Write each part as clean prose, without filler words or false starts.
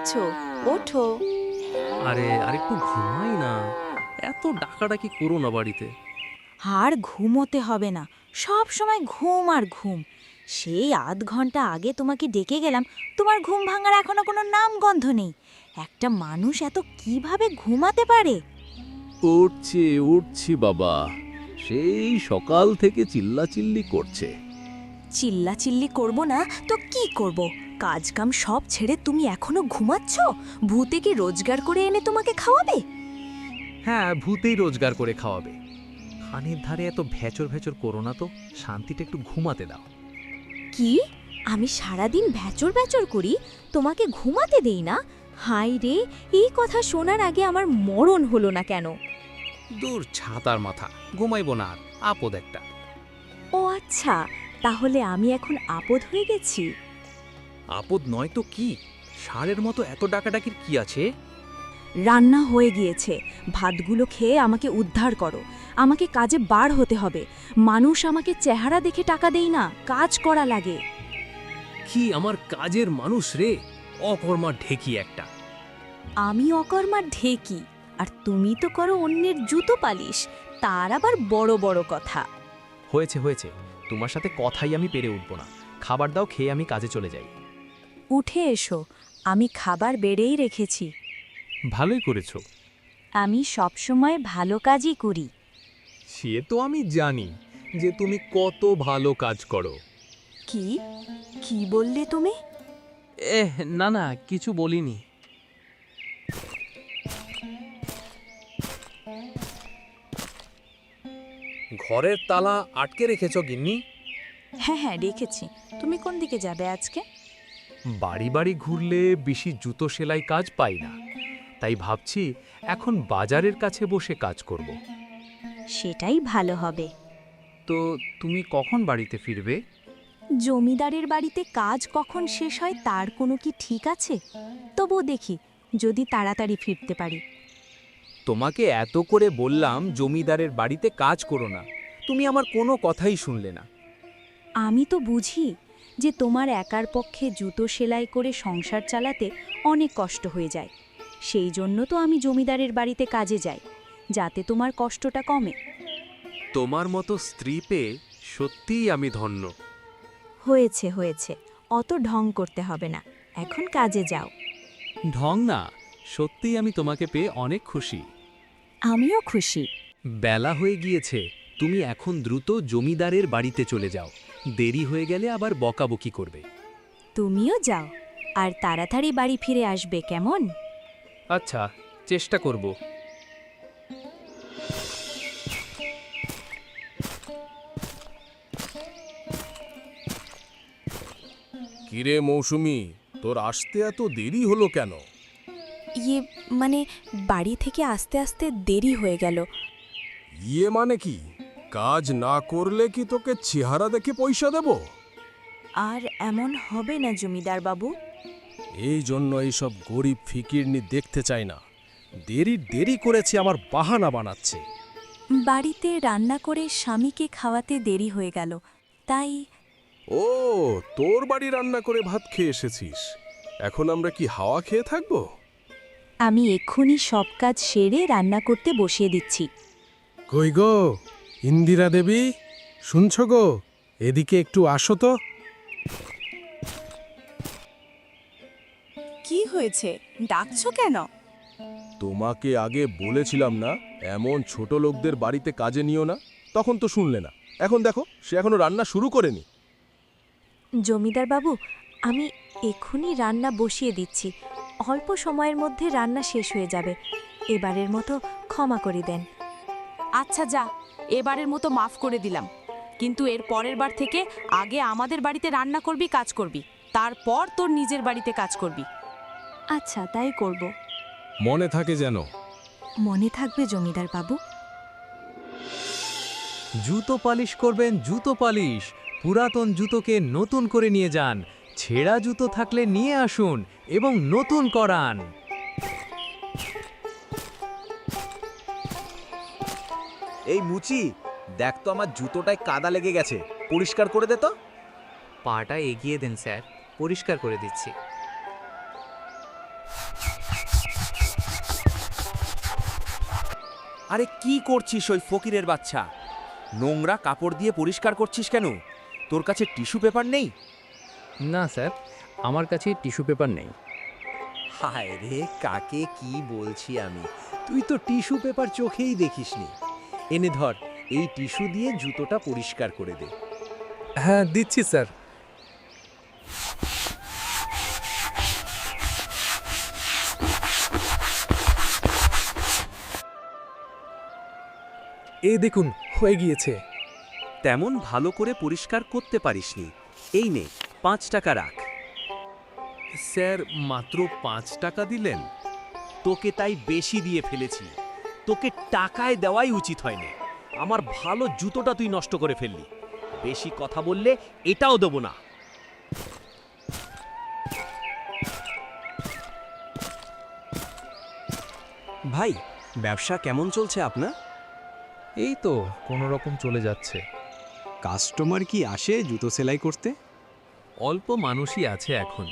আছো? ওঠো। আরে আরেকটু ঘুমাই না, এত ডাকাডাকি করো না বাড়িতে। আর ঘুমোতে হবে না, সব সময় ঘুম আর ঘুম। সেই আধ ঘন্টা আগে তোমাকে ডেকে গেলাম, তোমার ঘুম ভাঙার এখনো কোনো নাম গন্ধ নেই। একটা মানুষ এত কিভাবে ঘুমাতে পারে? উঠছি বাবা, সেই সকাল থেকে চিল্লাচিল্লি করছে। চিল্লাচিল্লি করব না তো কি করব? কাজ কাম সব ছেড়ে তুমি এখনো ঘুমাচ্ছ? ভূতে কি রোজগার করে এনে তোমাকে খাওয়াবে? হ্যাঁ, ভূতেই রোজগার করে খাওয়াবে। কানের ধারে এত ভেচর ভেচর করো না তো, শান্তিতে একটু ঘুমাতে দাও। কি? আমি সারাদিন ভ্যাচর ভ্যাচর করি, তোমাকে ঘুমাতে দেই না? হাই রে, এই কথা শোনার আগে আমার মরণ হলো না কেন? দূর ছাতার মাথা, ঘুমাইব না আর, আপদ একটা। ও আচ্ছা, তাহলে আমি এখন আপদ হয়ে গেছি। আপদ নয় তো কি? ষাঁড়ের মতো এত ডাকাডাকির কি আছে? রান্না হয়ে গিয়েছে, ভাতগুলো খেয়ে আমাকে উদ্ধার করো। আমাকে কাজে বার হতে হবে। মানুষ আমাকে চেহারা দেখে টাকা দেই না, কাজ করা লাগে। কি আমার কাজের মানুষ রে, অকর্মা ঢেকি একটা। আমি অকর্মার ঢেকি, আর তুমি তো করো অন্যের জুতো পালিশ, তার আবার বড় বড় কথা। হয়েছে হয়েছে, তোমার সাথে কথাই আমি পেরে উঠব না। খাবার দাও, খেয়ে আমি কাজে চলে যাই। উঠে এসো, আমি খাবার বেড়েই রেখেছি। ভালোই করেছো। আমি সবসময় ভালো কাজই করি। সে তো আমি জানি যে তুমি কত ভালো কাজ করো। কি কি বললে তুমি? না না, কিছু বলিনি। ঘরের তালা আটকে রেখেছো গিন্নি? হ্যাঁ হ্যাঁ রেখেছি। তুমি কোন দিকে যাবে আজকে? বাড়ি বাড়ি ঘুরলে বেশি জুতো সেলাই কাজ পাই না, তাই ভাবছি এখন বাজারের কাছে বসে কাজ করব। সেটাই ভালো হবে। তো তুমি কখন বাড়িতে ফিরবে? জমিদারের বাড়িতে কাজ কখন শেষ হয় তার কোনো কি ঠিক আছে? তবুও দেখি যদি তাড়াতাড়ি ফিরতে পারি। তোমাকে এত করে বললাম জমিদারের বাড়িতে কাজ করো না, তুমি আমার কোনো কথাই শুনলে না। আমি তো বুঝি যে তোমার একার পক্ষে জুতো সেলাই করে সংসার চালাতে অনেক কষ্ট হয়ে যায়। সেই জন্য তো আমি জমিদারের বাড়িতে কাজে যাই, যাতে তোমার কষ্টটা কমে। তোমার মতো স্ত্রী পেয়ে সত্যিই আমি ধন্য। হয়েছে হয়েছে, অত ঢং করতে হবে না, এখন কাজে যাও। ঢং না, সত্যিই আমি তোমাকে পেয়ে অনেক খুশি। আমিও খুশি। বেলা হয়ে গিয়েছে, তুমি এখন দ্রুত জমিদারের বাড়িতে চলে যাও। দেরি হয়ে গেলে আবার বকাবকি করবে। তুমিও যাও, আর তাড়াতাড়ি বাড়ি ফিরে আসবে, কেমন? আচ্ছা, চেষ্টা করব। কিরে মৌসুমি, তোর আসতে এত দেরি হলো কেন? ইয়ে মানে বাড়ি থেকে আসতে আসতে দেরি হয়ে গেল। ইয়ে মানে কি? কাজ না করলে কি তোকে চেহারা দেখে পয়সা দেব? আর এমন হবে না জমিদার বাবু। এই জন্য এইসব গরিব ফিকিরনি দেখতে চাই না। দেরি করেছে আমার বাহানা বানাচ্ছে। বাড়িতে রান্না করে স্বামীকে খাওয়াতে দেরি হয়ে গেল, তাই। ও, তোর বাড়ি রান্না করে ভাত খেয়ে এসেছিস, এখন আমরা কি হাওয়া খেয়ে থাকবো? আমি এক্ষুনি সব কাজ সেরে রান্না করতে বসিয়ে দিচ্ছি। কই গো ইন্দিরা দেবী, শুনছ গো? এদিকে একটু আসো তো। কি হয়েছে, ডাকছো কেন? তোমাকে আগে বলেছিলাম না এমন ছোট লোকদের বাড়িতে কাজে নিও না, তখন তো শুনলে না। এখন দেখো, সে এখনো রান্না শুরু করেনি। জমিদার বাবু, আমি এক্ষুনি রান্না বসিয়ে দিচ্ছি। অল্প সময়ের মধ্যে রান্না শেষ হয়ে যাবে। এবারের মতো ক্ষমা করে দেন। আচ্ছা যা, এবারের মতো মাফ করে দিলাম, কিন্তু এর পরের বার থেকে আগে আমাদের বাড়িতে রান্না করবি, কাজ করবি, তারপর তোর নিজের বাড়িতে কাজ করবি। আচ্ছা, তাই করব। মনে থাকে যেন। মনে থাকবে জমিদার বাবু। জুতো পালিশ করবেন, জুতো পালিশ। পুরাতন জুতোকে নতুন করে নিয়ে যান। ছেঁড়া জুতো থাকলে নিয়ে আসুন এবং নতুন করান। এই মুচি, দেখ তো আমার জুতোটায় কাদা লেগে গেছে, পরিষ্কার করে দে তো। পাটা এগিয়ে দেন স্যার, পরিষ্কার করে দিচ্ছি। আরে কি করছিস ওই ফকিরের বাচ্চা? নোংরা কাপড় দিয়ে পরিষ্কার করছিস কেন? তোর কাছে টিস্যু পেপার নেই? না স্যার, আমার কাছে টিস্যু পেপার নেই। হায় রে, কাকে কি বলছি আমি! তুই তো টিস্যু পেপার চোখেই দেখিসনি। এনে ধর, এই টিস্যু দিয়ে জুতোটা পরিষ্কার করে দে। হ্যাঁ, দিচ্ছি স্যার। এই দেখুন, হয়ে গিয়েছে। তেমন ভালো করে পরিষ্কার করতে পারিসনি। এই নে, 5 টাকা রাখ। স্যার, মাত্র 5 টাকা দিলেন? তোকে তাই বেশি দিয়ে ফেলেছি। তোকে টাকায় দেওয়াই উচিত হয়নি। আমার ভালো জুতোটা তুই নষ্ট করে ফেললি। বেশি কথা বললে এটাও দেবো না। ভাই, ব্যবসা কেমন চলছে আপনার? এই তো কোনো রকম চলে যাচ্ছে। কাস্টমার কি আসে জুতো সেলাই করতে? অল্প মানুষই আছে এখন।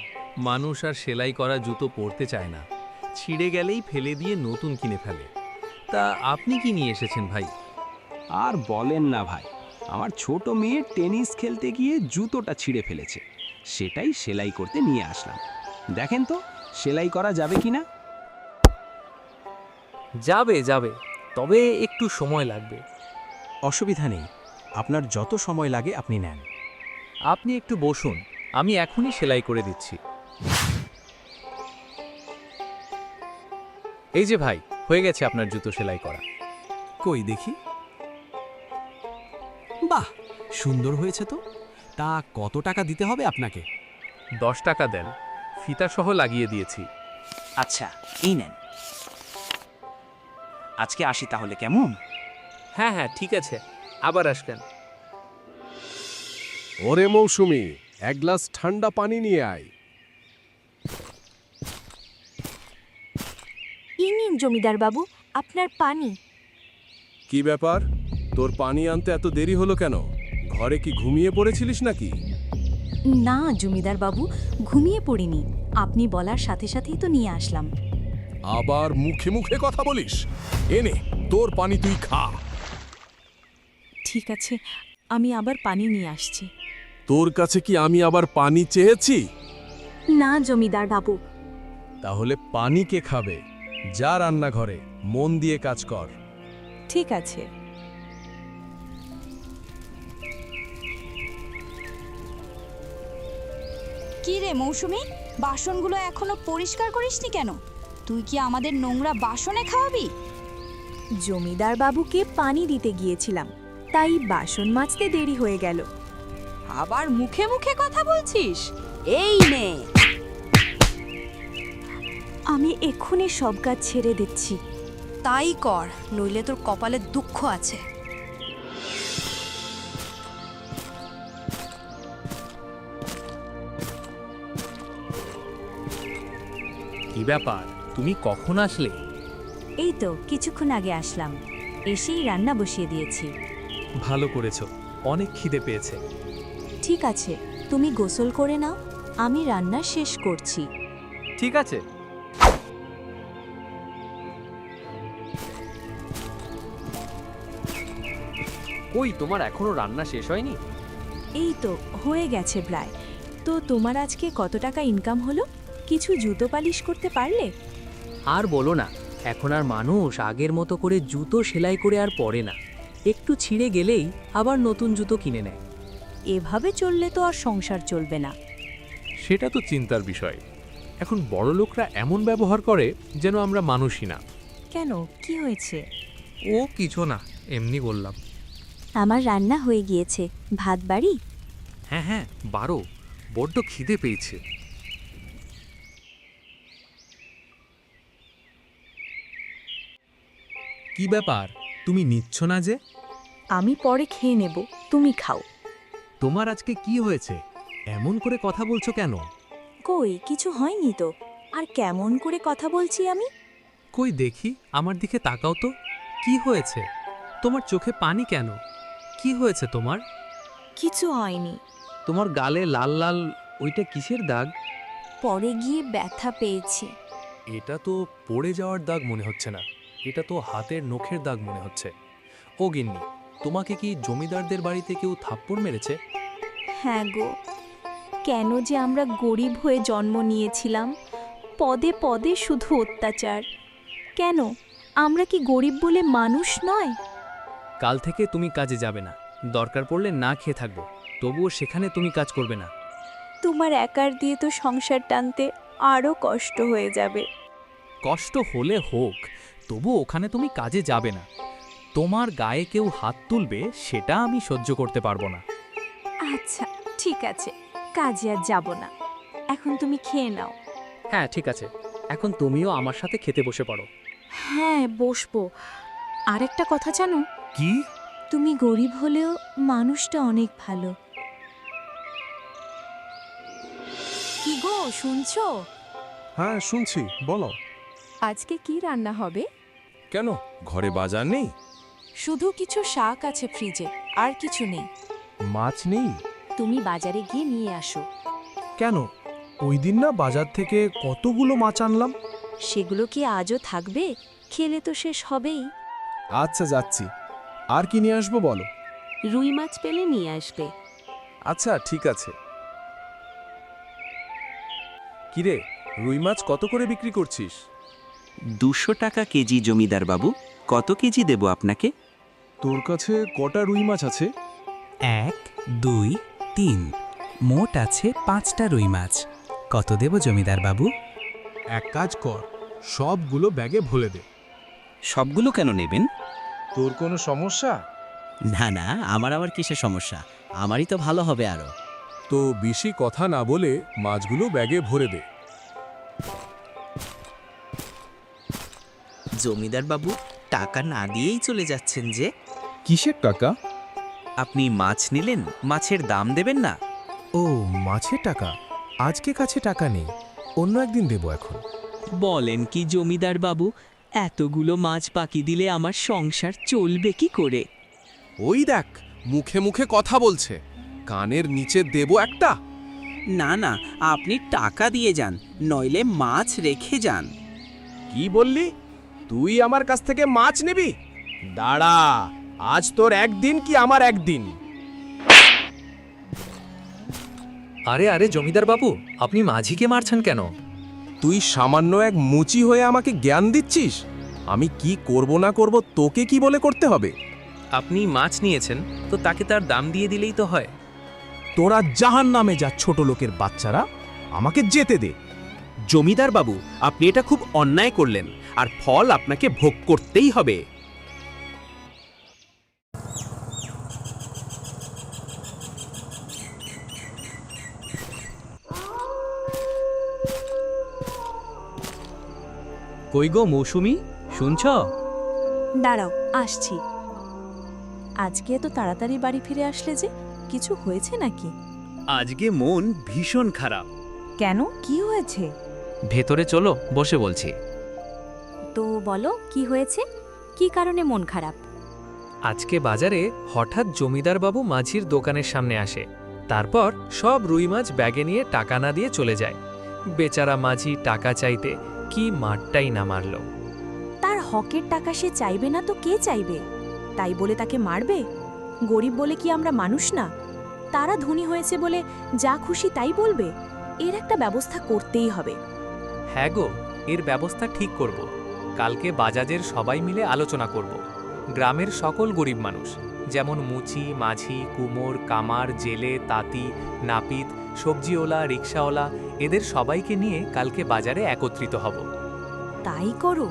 মানুষ আর সেলাই করা জুতো পরতে চায় না, ছিঁড়ে গেলেই ফেলে দিয়ে নতুন কিনে ফেলে। তা আপনি কি নিয়ে এসেছেন ভাই? আর বলেন না ভাই, আমার ছোট মেয়ে টেনিস খেলতে গিয়ে জুতোটা ছিঁড়ে ফেলেছে, সেটাই সেলাই করতে নিয়ে আসলাম। দেখেন তো সেলাই করা যাবে কিনা। যাবে যাবে, তবে একটু সময় লাগবে। অসুবিধা নেই, আপনার যত সময় লাগে আপনি নেন। আপনি একটু বসুন, আমি এখনই সেলাই করে দিচ্ছি। এই যে ভাই, হয়ে গেছে আপনার জুতো সেলাই করা। কই দেখি। বাহ, সুন্দর হয়েছে তো। তা কত টাকা দিতে হবে আপনাকে? 10 টাকা দেন, ফিতা সহ লাগিয়ে দিয়েছি। আচ্ছা, এই নেন। আজকে আসি তাহলে, কেমন? হ্যাঁ হ্যাঁ, ঠিক আছে, আবার আসবেন। ওরে মৌসুমি, এক গ্লাস ঠান্ডা পানি নিয়ে আয়। এই নিন জমিদার বাবু, আপনার পানি। কি ব্যাপার, তোর পানি আনতে এত দেরি হলো কেন? ঘরে কি ঘুমিয়ে পড়েছিলিস নাকি? না জমিদার বাবু, ঘুমিয়ে পড়িনি, আপনি বলার সাথে সাথেই তো নিয়ে আসলাম। আবার মুখে মুখে কথা বলিস। এনে তোর পানি তুই খা। ঠিক আছে, আমি আবার পানি নিয়ে আসছি। তোর কাছে কি আমি আবার পানি চেয়েছি? না জমিদার বাবু। তাহলে পানি কে খাবে? যা রান্নাঘরে, মন দিয়ে কাজ কর। ঠিক আছে। কি রে মৌসুমী, বাসনগুলো এখনো পরিষ্কার করিসনি কেন? তুই কি আমাদের নোংরা বাসনে খাওয়াবি? জমিদার বাবুকে পানি দিতে গিয়েছিলাম, তাই বাসন মাজতে দেরি হয়ে গেল। আবার মুখে মুখে কথা বলছিস? এই নে। আমি এক্ষুনি সব কাজ ছেড়ে দিচ্ছি। তাই কর, নইলে তোর কপালে দুঃখ আছে। কি ব্যাপার, তুমি কখন আসলে? এই তো কিছুক্ষণ আগে আসলাম, এসেই রান্না বসিয়ে দিয়েছি। ভালো করেছো, অনেক খিদে পেয়েছে। ঠিক আছে, তুমি গোসল করে নাও, আমি রান্না শেষ করছি। ঠিক আছে। কই, তোমার এখনো রান্না শেষ হয়নি? এই তো হয়ে গেছে প্রায়। তো তোমার আজকে কত টাকা ইনকাম হলো? কিছু জুতো পালিশ করতে পারলে? আর বলো না, এখন আর মানুষ আগের মতো করে জুতো সেলাই করে আর পরে না। একটু ছিঁড়ে গেলেই আবার নতুন জুতো কিনে নেয়। এভাবে চললে তো আর সংসার চলবে না। সেটা তো চিন্তার বিষয়। এখন বড় লোকরা এমন ব্যবহার করে যেন আমরা মানুষই না। কেন, কি হয়েছে? ও কিছু না, এমনি বললাম। আমার রান্না হয়ে গিয়েছে, ভাত বাড়ি? হ্যাঁ হ্যাঁ, বারো, বড্ড খিদে পেয়েছে। কি ব্যাপার, তুমি নিচ্ছ না যে? আমি পরে খেয়ে নেব, তুমি খাও। তোমার আজকে কি হয়েছে? এমন করে কথা বলছো কেন? কই কিছু হয়নি তো, আর কেমন করে কথা বলছি আমি? কই দেখি, আমার দিকে তাকাও তো। কি হয়েছে? তোমার চোখে পানি কেন? কি হয়েছে তোমার? কিছু হয়নি। তোমার গালে লাল লাল ওইটা কিসের দাগ? পরে গিয়ে ব্যথা পেয়েছি। এটা তো পড়ে যাওয়ার দাগ মনে হচ্ছে না। এটা তো হাতের নখের দাগ মনে হচ্ছে। ও গিন্নি, তোমাকে কি জমিদারদের বাড়িতে কেউ থাপ্পড় মেরেছে? হ্যাঁ গো, কেন যে আমরা গরিব হয়ে জন্ম নিয়েছিলাম, পদে পদে শুধু অত্যাচার। কেন আমরা কি গরিব বলে মানুষ নয়? কাল থেকে তুমি কাজে যাবে না, দরকার পড়লে না খেয়ে থাকবো, তবুও সেখানে তুমি কাজ করবে না। তোমার একার দিয়ে তো সংসার টানতে আরও কষ্ট হয়ে যাবে। কষ্ট হলে হোক, তবু ওখানে তুমি কাজে যাবে না। তোমার গায়ে কেউ হাত তুলবে সেটা আমি সহ্য করতে পারবো না। আচ্ছা ঠিক আছে, কাজে আর যাব না। এখন তুমি খেয়ে নাও। হ্যাঁ ঠিক আছে, এখন তুমিও আমার সাথে খেতে বসে পড়ো। হ্যাঁ বসবো। আরেকটা কথা জানো, কি? তুমি গরিব হলেও মানুষটা অনেক ভালো। কি গো, শুনছো? হ্যাঁ শুনছি, বলো। আজকে কি রান্না হবে? কেন, ঘরে বাজার নেই? শুধু কিছু শাক আছে ফ্রিজে, আর কিছু নেই। মাছ নেই? তুমি বাজারে গিয়ে নিয়ে আসো। কেন, ওই দিন না বাজার থেকে কতগুলো মাছ আনলাম। সেগুলো কি আজও থাকবে? খেলে তো শেষ হবেই। আচ্ছা যাচ্ছি। আর কি নিয়ে আসবো বলো? রুই মাছ পেলে নিয়ে আসবে। আচ্ছা ঠিক আছে। কিরে, রুই মাছ কত করে বিক্রি করছিস? 200 টাকা কেজি জমিদার বাবু। কত কেজি দেব আপনাকে? তোর কাছে কটা রুই মাছ আছে? 1, 2, 3, মোট আছে 5টা রুই মাছ। কত দেব জমিদার বাবু? এক কাজ কর, সবগুলো ব্যাগে ভরে দে। সবগুলো কেন নেবেন? তোর কোনো সমস্যা? না না, আমার আবার কিসের সমস্যা? আমারই তো ভালো হবে আরো। তো বেশি কথা না বলে মাছগুলো ব্যাগে ভরে দে। জমিদার বাবু, টাকা না দিয়েই চলে যাচ্ছেন যে? কিসের টাকা? আপনি মাছ নিলেন, মাছের দাম দেবেন না? ও, মাছের টাকা? আজকে কাছে টাকা নেই, অন্য একদিন দেব। এখন বলেন কি জমিদার বাবু, এতগুলো মাছ বাকি দিলে আমার সংসার চলবে কি করে? ওই দেখ, মুখে মুখে কথা বলছে। কানের নিচে দেব একটা। না না, আপনি টাকা দিয়ে যান, নইলে মাছ রেখে যান। কি বললি? তুই আমার কাছ থেকে মাছ নিবি? দাঁড়া, আজ তোর একদিন কি আমার একদিন। আরে আরে জমিদার বাবু, আপনি মাঝিকে মারছেন কেন? তুই সামান্য এক মুচি হয়ে আমাকে জ্ঞান দিচ্ছিস? আমি কি করব না করব তোকে কি বলে করতে হবে? আপনি মাছ নিয়েছেন, তো তাকে তার দাম দিয়ে দিলেই তো হয়। তোরা জাহান্নামে যা, ছোট লোকের বাচ্চারা, আমাকে যেতে দে। জমিদার বাবু, আপনি এটা খুব অন্যায় করলেন, আর ফল আপনাকে ভোগ করতেই হবে। কই গো মৌসুমি, শুনছ? দাঁড়াও, আসছি। আজকে তো তাড়াতাড়ি বাড়ি ফিরে আসলে যে, কিছু হয়েছে নাকি? আজকে মন ভীষণ খারাপ। কেন, কি হয়েছে? ভেতরে চলো, বসে বলছি। তো বলো কি হয়েছে, কি কারণে মন খারাপ? আজকে বাজারে হঠাৎ জমিদার বাবু মাঝির দোকানের সামনে আসে, তারপর সব রুই মাছ ব্যাগে নিয়ে টাকা না দিয়ে চলে যায়। বেচারা মাঝি টাকা চাইতে কি মারটাই না মারল। তার হকের টাকা সে চাইবে না তো কে চাইবে? তাই বলে তাকে মারবে? গরিব বলে কি আমরা মানুষ না? তারা ধনী হয়েছে বলে যা খুশি তাই বলবে? এর একটা ব্যবস্থা করতেই হবে। হ্যাঁ গো, এর ব্যবস্থা ঠিক করব। কালকে বাজাজের সবাই মিলে আলোচনা করব। গ্রামের সকল গরিব মানুষ, যেমন মুচি, মাঝি, কুমোর, কামার, জেলে, তাঁতি, নাপিত, সবজিওয়ালা, রিক্সাওয়ালা, এদের সবাইকে নিয়ে কালকে বাজারে একত্রিত হব। তাই করো।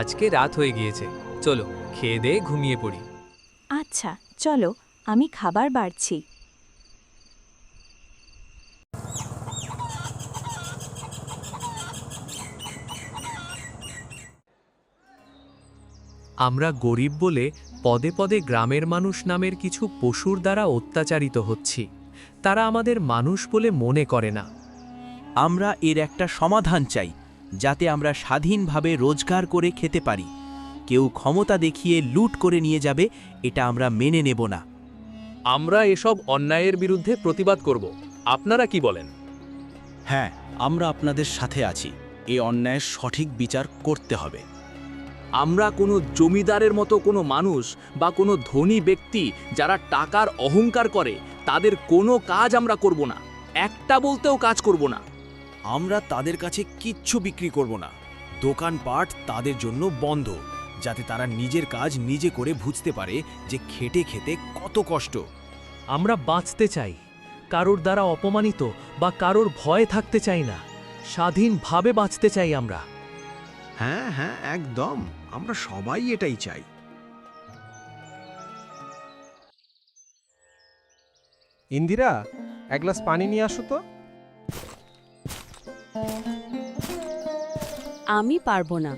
আজকে রাত হয়ে গিয়েছে, চলো খেয়ে দিয়ে ঘুমিয়ে পড়ি। আচ্ছা চলো, আমি খাবার বাড়ছি। আমরা গরিব বলে পদে পদে গ্রামের মানুষ নামের কিছু পশুর দ্বারা অত্যাচারিত হচ্ছি। তারা আমাদের মানুষ বলে মনে করে না। আমরা এর একটা সমাধান চাই, যাতে আমরা স্বাধীনভাবে রোজগার করে খেতে পারি। কেউ ক্ষমতা দেখিয়ে লুট করে নিয়ে যাবে, এটা আমরা মেনে নেব না। আমরা এসব অন্যায়ের বিরুদ্ধে প্রতিবাদ করব। আপনারা কি বলেন? হ্যাঁ, আমরা আপনাদের সাথে আছি। এই অন্যায়ের সঠিক বিচার করতে হবে। আমরা কোনো জমিদারের মতো কোনো মানুষ বা কোনো ধনী ব্যক্তি যারা টাকার অহংকার করে তাদের কোনো কাজ আমরা করব না, একটা বলতেও কাজ করব না। আমরা তাদের কাছে কিচ্ছু বিক্রি করব না। দোকানপাট তাদের জন্য বন্ধ, যাতে তারা নিজের কাজ নিজে করে বুঝতে পারে যে খেটে খেতে কত কষ্ট। আমরা বাঁচতে চাই, কারোর দ্বারা অপমানিত বা কারোর ভয়ে থাকতে চাই না, স্বাধীনভাবে বাঁচতে চাই আমরা। হ্যাঁ হ্যাঁ, একদম, আমরা সবাই এটাই চাই। ইন্দিরা, এক গ্লাস পানি নিয়ে আসো তো। আমি পারবো না।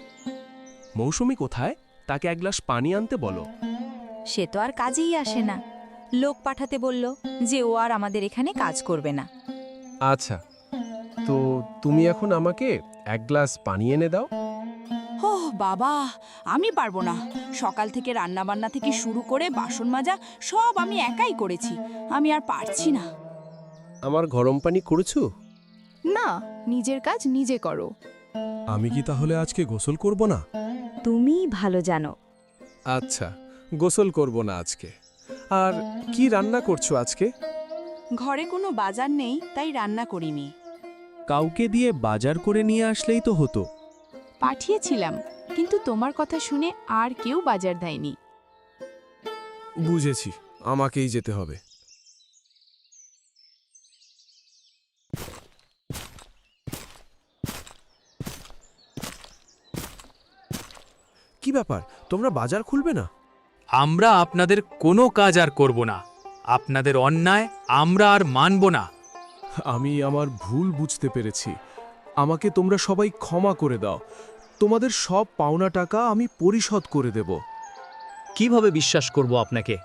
মৌসুমী কোথায়? তাকে এক গ্লাস পানি আনতে বলো। সে তো আর কাজেই আসে না। লোক পাঠাতে বলল যে ও আর আমাদের এখানে কাজ করবে না। আচ্ছা, তো তুমি এখন আমাকে এক গ্লাস পানি এনে দাও। ওহ বাবা, আমি পারবো না। সকাল থেকে রান্না বান্না থেকে শুরু করে বাসন মাজা সব আমি একাই করেছি। আমি আর পারছি না। আমার গরম পানি করেছো? না, নিজের কাজ নিজে করো। আমি কি তাহলে আজকে গোসল করব না? তুমি ভালো জানো। আচ্ছা, গোসল করব না আজকে। আর কি রান্না করছো আজকে? ঘরে কোনো বাজার নেই, তাই রান্না করিনি। কাউকে দিয়ে বাজার করে নিয়ে আসলেই তো হতো। পাঠিয়েছিলাম, কিন্তু তোমার কথা শুনে আর কেউ বাজার দেয়নি। বুঝেছি, আমাকেই যেতে হবে। কি ব্যাপার, তোমরা বাজার খুলবে না? আমরা আপনাদের কোনো কাজ আর করব না। আপনাদের অন্যায় আমরা আর মানব না। আমি আমার ভুল বুঝতে পেরেছি। আমাকে তোমরা সবাই ক্ষমা করে দাও। তোমাদের সব পাওনা টাকা আমি পরিশোধ করে দেব। কিভাবে বিশ্বাস করব আপনাকে?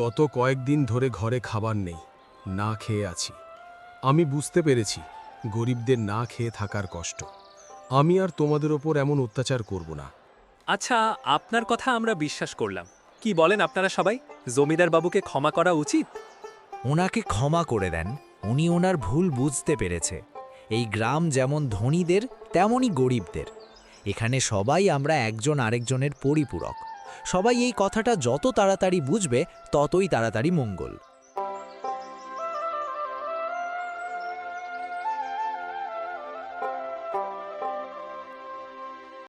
গত কয়েকদিন ধরে ঘরে খাবার নেই, না খেয়ে আছি। আমি বুঝতে পেরেছি গরিবদের না খেয়ে থাকার কষ্ট। আমি আর তোমাদের ওপর এমন অত্যাচার করব না। আচ্ছা, আপনার কথা আমরা বিশ্বাস করলাম। কি বলেন আপনারা সবাই? জমিদার বাবুকে ক্ষমা করা উচিত? ওনাকে ক্ষমা করে দেন, উনি ওনার ভুল বুঝতে পেরেছে। এই গ্রাম যেমন ধনীদের তেমনই গরিবদের। এখানে সবাই আমরা একজন আরেকজনের পরিপূরক। সবাই এই কথাটা যত তাড়াতাড়ি বুঝবে ততই তাড়াতাড়ি মঙ্গল।